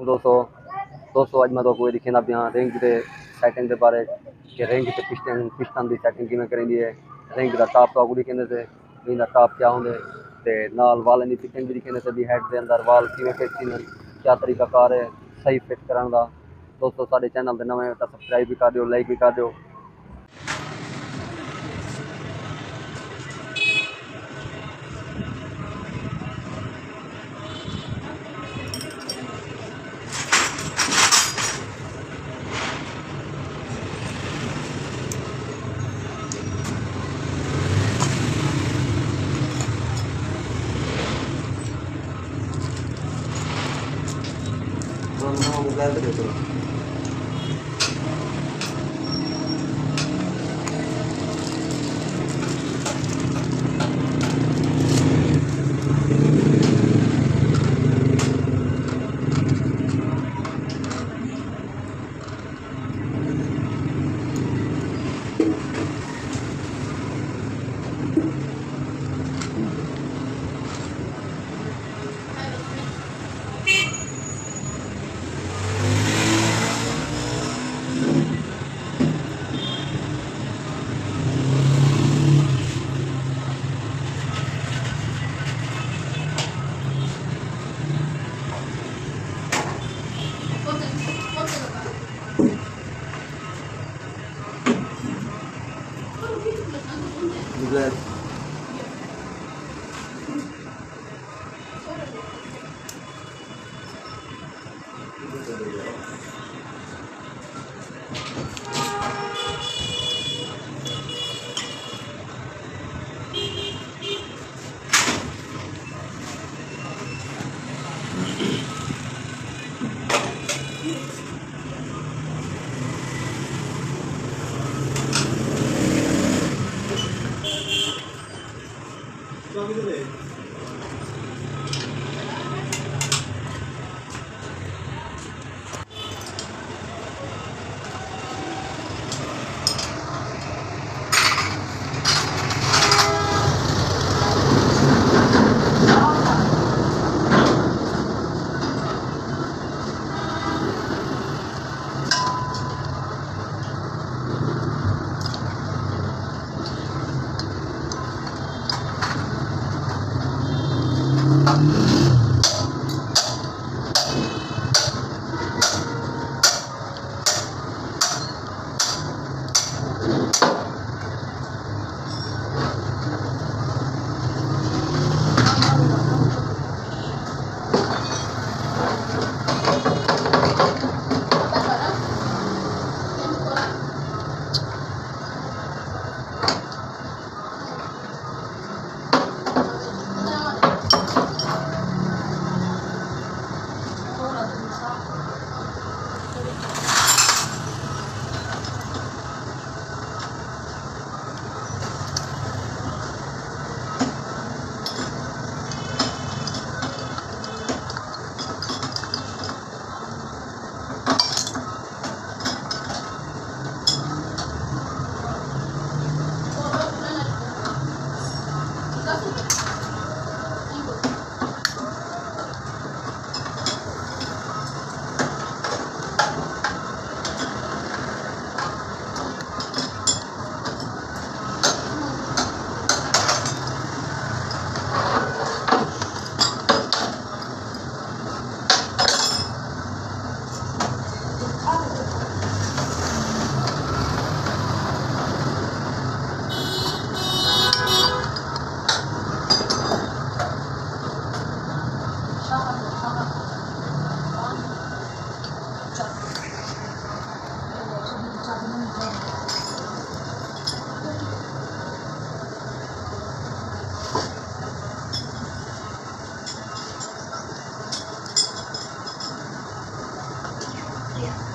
दोस्तों अज मैं तुहानू दिखाना पिया रिंग के सैटिंग के बारे कि रिंग से पिस्टन की सैटिंग किमें करेंदी है। रिंग का टॉप तो अगू दिखेंदे से इनका टॉप क्या होंगे ते नाल वाल की फिटिंग भी दिखेंदे से भी हेड के अंदर वाल किमें फिट थी क्या तरीकाकार है सही फिट कराने का। दोस्तों साडे चैनल के नवे तो सबसक्राइब भी कर दियो, लाइक भी कर दियो। मोबाइल देखो Yeah.